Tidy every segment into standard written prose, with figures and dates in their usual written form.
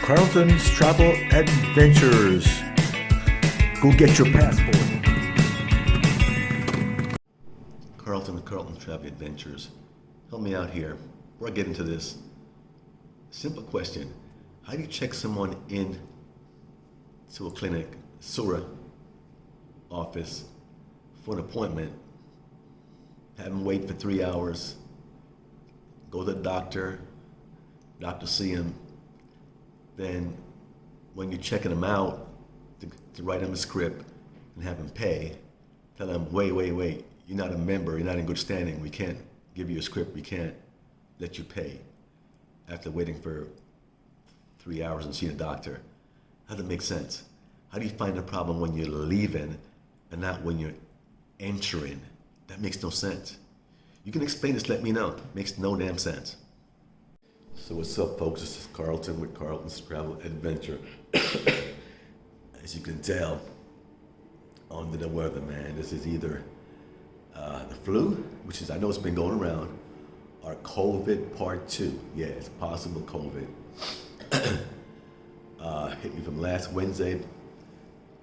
Carlton's Travel Adventures. Go get your passport. Carlton Travel Adventures. Help me out here. Before I get into this, simple question. How do you check someone in to a clinic, SURA office, for an appointment, have them wait for 3 hours, go to the doctor see him, then when you're checking them out, to write them a script and have them pay, tell them, wait, you're not a member, you're not in good standing, we can't give you a script, we can't let you pay after waiting for 3 hours and seeing a doctor. How does that make sense? How do you find the problem when you're leaving and not when you're entering? That makes no sense. You can explain this, let me know. Makes no damn sense. So what's up, folks? This is Carlton with Carlton's Travel Adventure. As you can tell, under the weather, man. This is either the flu, which is, I know it's been going around, or COVID part 2. Yeah, it's possible COVID. Hit me from last Wednesday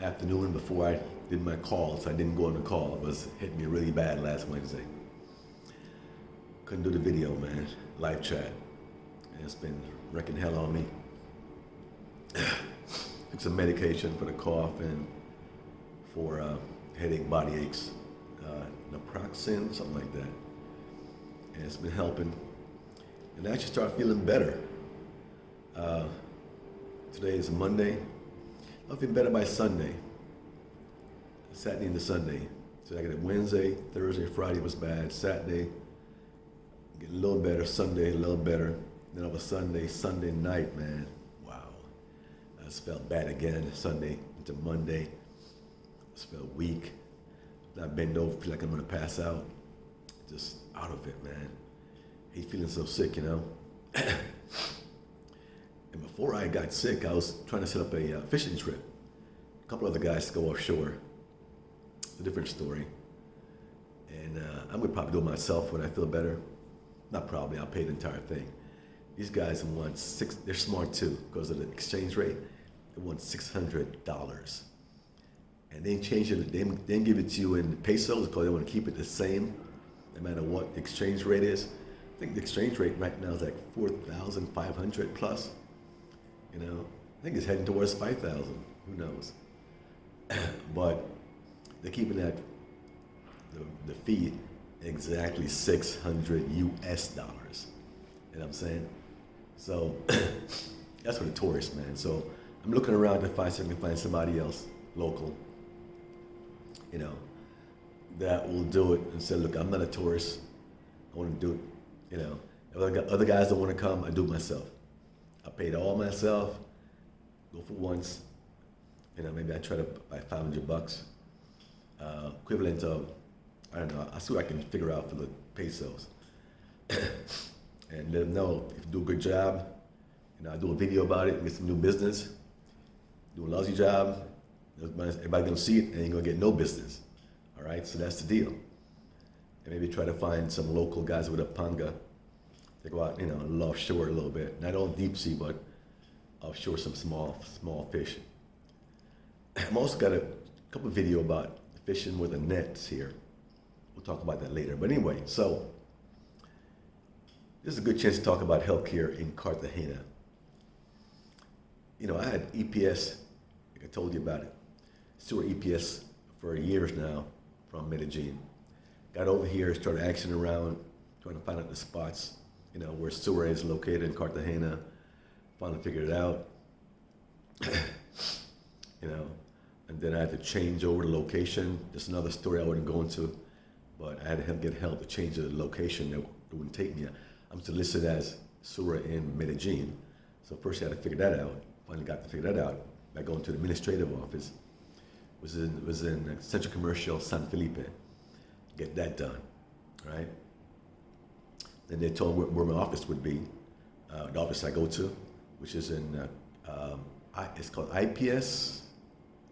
afternoon before I did my call, so I didn't go on the call. It was hitting me really bad last Wednesday. Couldn't do the video, man. Live chat. And it's been wrecking hell on me. Took some medication for the cough and for headache, body aches. Naproxen, something like that. And it's been helping. And I actually started feeling better. Today is Monday. I'll feel better by Sunday. Saturday into Sunday. So I get it Wednesday, Thursday, Friday was bad. Saturday, get a little better. Sunday, a little better. Then over Sunday night, man, wow. I just felt bad again. Sunday into Monday. Just felt weak. I bend over, feel like I'm gonna pass out. Just out of it, man. Hate feeling so sick, you know. And before I got sick, I was trying to set up a fishing trip. A couple other guys to go offshore. It's a different story. And I'm gonna probably do it myself when I feel better. Not probably, I'll pay the entire thing. These guys want they're smart too, because of the exchange rate. They want $600. And they change it, they didn't give it to you in pesos because they want to keep it the same, no matter what the exchange rate is. I think the exchange rate right now is like 4,500 plus. You know, I think it's heading towards 5,000. Who knows? But they're keeping that the fee exactly 600 US dollars. You know what I'm saying? So that's for the tourists, man. So I'm looking around to find so I can find somebody else local, you know, that will do it and say, look, I'm not a tourist. I want to do it, you know. If I got other guys that want to come, I do it myself. I paid all myself, go for once, you know, maybe I try to buy $500, equivalent of, I don't know, I'll see what I can figure out for the pesos. And let them know if you do a good job, you know, I do a video about it, get some new business. Do a lousy job, everybody gonna see it and you're gonna get no business. All right, so that's the deal. And maybe try to find some local guys with a panga. They go out, you know, offshore a little bit. Not on deep sea, but offshore some small fish. I've also got a couple of video about fishing with the nets here. We'll talk about that later. But anyway, so this is a good chance to talk about healthcare in Cartagena. You know, I had EPS, like I told you about it, SURA EPS for years now from Medellin. Got over here, started asking around, trying to find out the spots, you know, where SURA is located in Cartagena. Finally figured it out, you know, and then I had to change over the location. That's another story I wouldn't go into, but I had to get help to change the location. That wouldn't take me. I'm still listed as SURA in Medellin. So first I had to figure that out. Finally got to figure that out by going to the administrative office. Was in Central Commercial San Felipe. Get that done, right? Then they told me where my office would be. The office I go to, which is in, it's called IPS,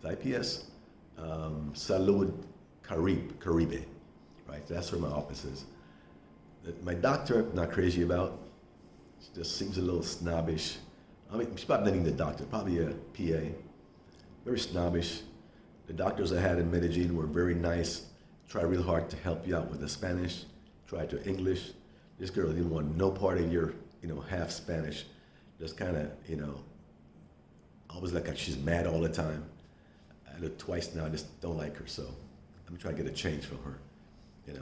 Salud Caribe, right? That's where my office is. My doctor, I'm not crazy about. She just seems a little snobbish, I mean, she's probably not even a doctor, probably a PA. Very snobbish. The doctors I had in Medellin were very nice, tried real hard to help you out with the Spanish, tried to English. This girl didn't want no part of your, half Spanish. Just kind of, always like she's mad all the time. I looked twice now, I just don't like her, so I'm trying to get a change from her. She's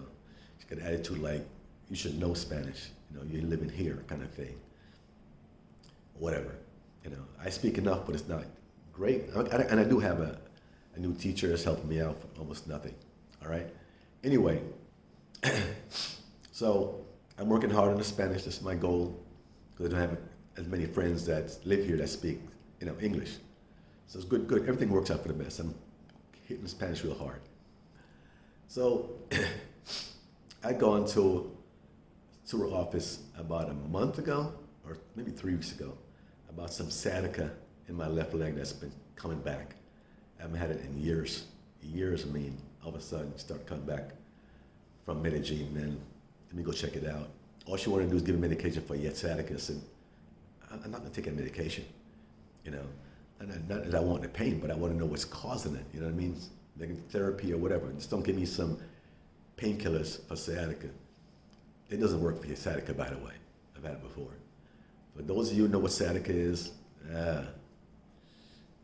got an attitude like, you should know Spanish, you're living here kind of thing. Whatever, I speak enough, but it's not great. And I do have a new teacher that's helping me out for almost nothing, all right? Anyway, so I'm working hard on the Spanish, that's my goal, because I don't have as many friends that live here that speak, English. So it's good, everything works out for the best. I'm hitting Spanish real hard. So I'd gone to her office about a month ago, or maybe 3 weeks ago, about some sciatica in my left leg that's been coming back. I haven't had it in years. Years, I mean, all of a sudden start coming back from Medellin, and let me go check it out. All she wanted to do is give me medication for sciatica. I said, I'm not gonna take that medication, And not that I want the pain, but I want to know what's causing it, you know what I mean? Like therapy or whatever. Just don't give me some painkillers for sciatica. It doesn't work for your sciatica, by the way. I've had it before. For those of you who know what sciatica is,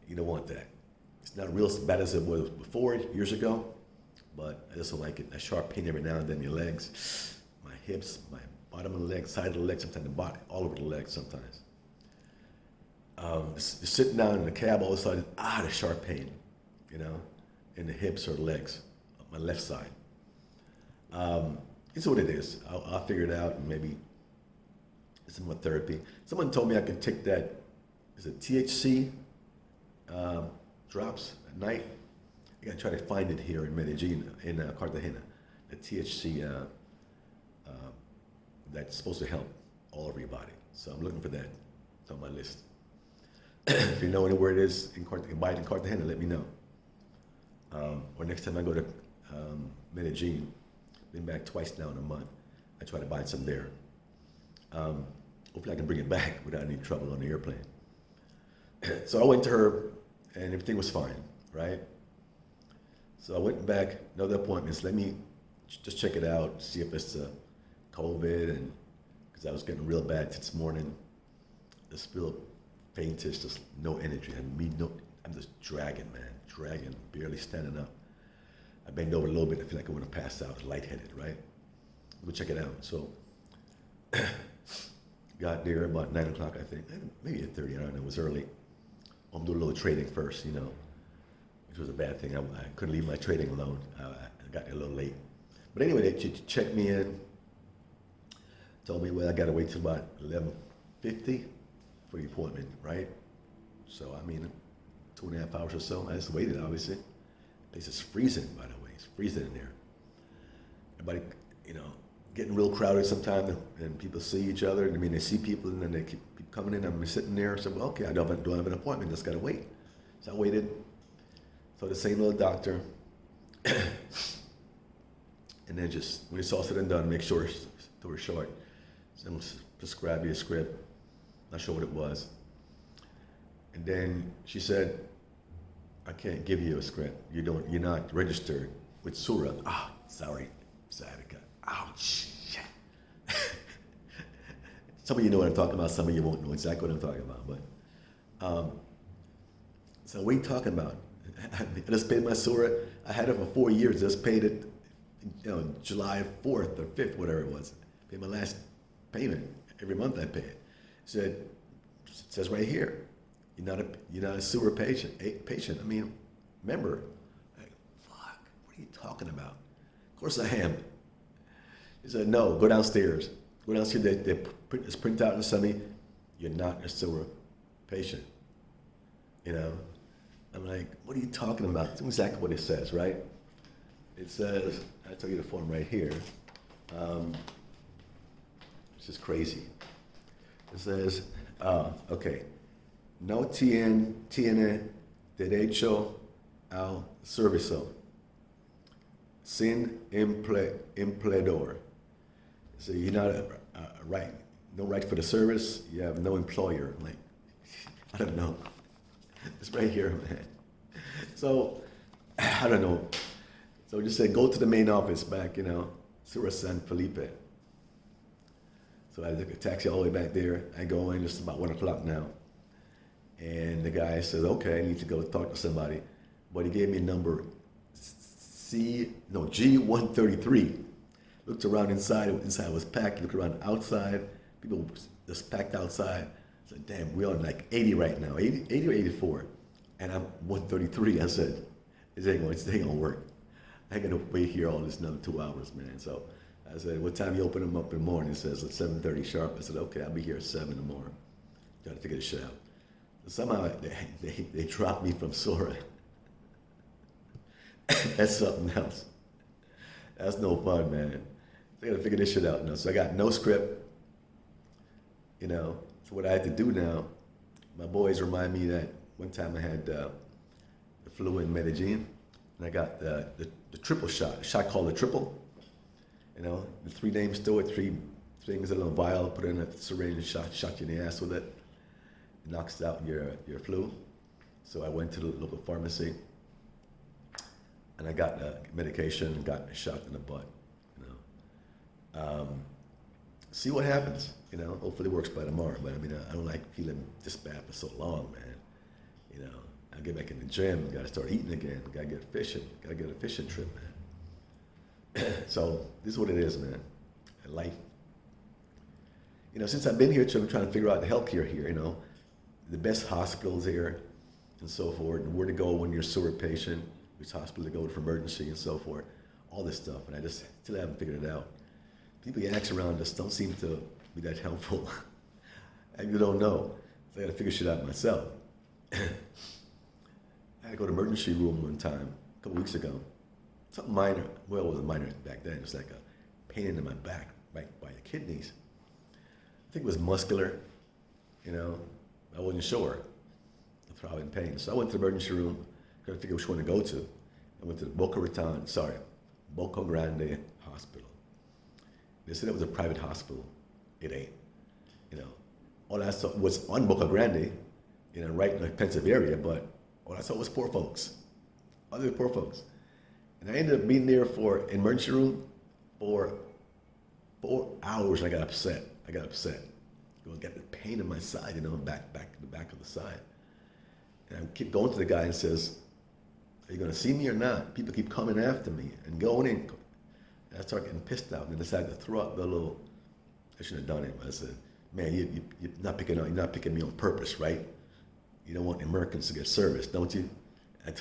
you don't want that. It's not real as bad as it was before, years ago, but I just don't like it. A sharp pain every now and then in your legs, my hips, my bottom of the leg, side of the leg, sometimes the body, all over the leg sometimes. Just sitting down in the cab, all of a sudden, the sharp pain, in the hips or legs, my left side. It's what it is. I'll figure it out, and maybe some more therapy. Someone told me I could take that, is it THC drops at night? I gotta try to find it here in Medellin, in Cartagena. The THC that's supposed to help all over your body. So I'm looking for that. It's on my list. If you know anywhere it is, buy it in Cartagena, let me know. Or next time I go to Medellin, been back twice now in a month, I try to buy some there. Hopefully I can bring it back without any trouble on the airplane. So I went to her, and everything was fine, right? So I went back, another appointments, let me just check it out, see if it's COVID, and because I was getting real bad this morning, just real faintish, just no energy. I'm just dragging, barely standing up. I banged over a little bit, I feel like I want to pass out, I was lightheaded, right? Go check it out. So, got there about 9 o'clock, I think, maybe 8:30, I don't know, it was early. I'm doing a little trading first, which was a bad thing. I couldn't leave my trading alone. I got there a little late. But anyway, they checked me in, told me, well, I gotta wait till about 11:50 for the appointment, right? So, 2.5 hours or so. I just waited, obviously. The place is freezing, by the way. It's freezing in there. Everybody, getting real crowded sometimes, and people see each other. They see people, and then they keep coming in. I'm sitting there. So, well, okay, I don't have an appointment. Just gotta wait. So I waited. So the same little doctor, and then just when it's all said and done, make sure it's short. Someone prescribed me a script. Not sure what it was. And then she said, I can't give you a script. You're not registered with Sura. Sorry, sciatica. Shit. Some of you know what I'm talking about, some of you won't know exactly what I'm talking about. But so what are you talking about? I just paid my Sura. I had it for 4 years. Just paid it, July 4th or 5th, whatever it was. Paid my last payment. Every month I pay it. Said, it says right here, you're not a Sura patient. Member. Fuck, what are you talking about? Of course I am. He said, no, go downstairs. Go downstairs, they print this printout and send me, you're not a Sura patient. I'm like, what are you talking about? That's exactly what it says, right? It says, I'll tell you the form right here. It's just crazy. It says, okay, no tiene derecho al servicio sin empleador. So you're not no right for the service. You have no employer. I'm like, I don't know. It's right here, man. So, I don't know. So just said, go to the main office back, Sur San Felipe. So I took a taxi all the way back there. I go in, it's about 1 o'clock now. And the guy says, okay, I need to go talk to somebody. But he gave me a number G133. Looked around inside was packed. Looked around outside, people just packed outside. I said, damn, we're on like 80 right now, 80 or 84. And I'm 133. I said, this ain't gonna work. I ain't gonna wait here all this another 2 hours, man. So I said, what time you open them up in the morning? It says at 7:30 sharp. I said, okay, I'll be here at 7 in the morning. Gotta figure this shit out. So somehow they dropped me from Sora. That's something else. That's no fun, man. So I gotta figure this shit out now. So I got no script, So what I had to do now, my boys remind me that one time I had the flu in Medellin, and I got the triple shot, a shot called the triple. The 3 names to it, 3 things in a little vial, put it in a syringe and shot you in the ass with it. It knocks out your flu. So I went to the local pharmacy, and I got the medication and got a shot in the butt. See what happens. Hopefully it works by tomorrow. But I don't like feeling this bad for so long, man. I get back in the gym. Got to start eating again. Got to get fishing. Got to get a fishing trip, man. So this is what it is, man. Life. Since I've been here, I'm trying to figure out the healthcare here. The best hospitals here, and so forth, and where to go when you're a sewer patient, which hospital to go for emergency, and so forth. All this stuff, and I just still haven't figured it out. People you ask around just don't seem to be that helpful. I really don't know. So I got to figure shit out myself. I had to go to the emergency room one time, a couple weeks ago. Something minor. Well, it wasn't minor back then. It was like a pain in my back, right by the kidneys. I think it was muscular. I wasn't sure. I thought in pain. So I went to the emergency room, trying to figure which one to go to. I went to the Boca Grande Hospital. They said it was a private hospital. It ain't. All I saw was on Boca Grande, right in the expensive area, but all I saw was poor folks. Other poor folks. And I ended up being there for an emergency room for 4 hours. I got upset. I got the pain in my side, the back of the side. And I keep going to the guy and says, are you going to see me or not? People keep coming after me and going in. And I start getting pissed out and I decided to throw out the little, I shouldn't have done it. I said, man, you're not picking me on purpose, right? You don't want Americans to get service, don't you? I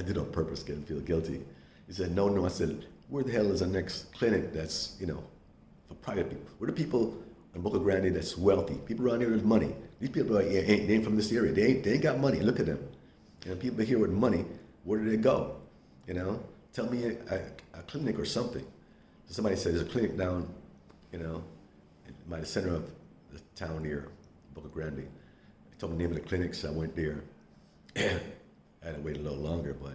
did it on purpose, getting feel guilty. He said, no. I said, where the hell is the next clinic that's, for private people? Where are the people in Boca Grande that's wealthy? People around here with money. These people ain't from this area. They ain't got money. Look at them. People here with money, where do they go? Tell me a clinic or something. So somebody said there's a clinic down, by the center of the town here, Boca Grande. They told me the name of the clinic, so I went there. I had to wait a little longer, but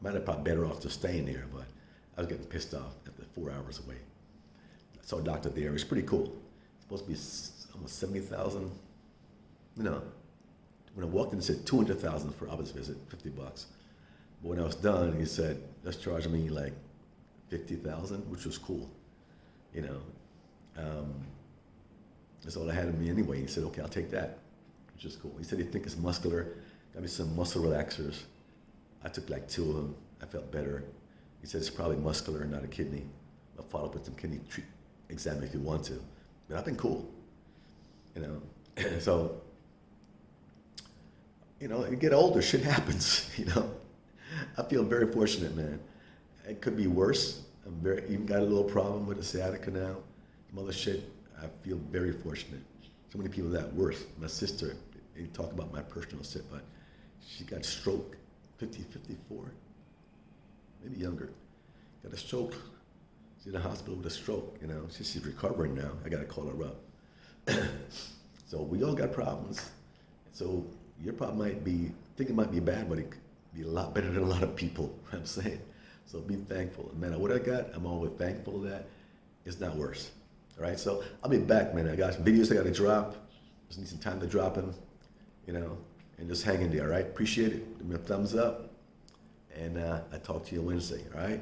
might have probably better off just staying there, but I was getting pissed off after 4 hours away. I saw a doctor there. It was pretty cool. It's supposed to be almost 70,000. When I walked in, he said 200,000 for office visit, $50. But when I was done, he said, let's charge me like 50,000, which was cool. That's all I had in me anyway. He said, okay, I'll take that, which is cool. He said he think it's muscular. Got me some muscle relaxers. I took like 2 of them. I felt better. He said it's probably muscular, not a kidney. I'll follow up with some kidney exam if you want to. But I've been cool, So, you get older, shit happens, I feel very fortunate, man. It could be worse. Even got a little problem with the sciatica now. Some other shit. I feel very fortunate. So many people that worse. My sister, they talk about my personal shit, but she got stroke, 54, maybe younger. Got a stroke. She's in the hospital with a stroke, She's recovering now. I gotta call her up. So we all got problems. So your problem might be, it might be bad, but it could be a lot better than a lot of people, I'm saying. So be thankful. No matter what I got, I'm always thankful that it's not worse. All right, so I'll be back, man. I got some videos I got to drop. Just need some time to drop them. and just hang in there, all right? Appreciate it. Give me a thumbs up, and I talk to you Wednesday, all right?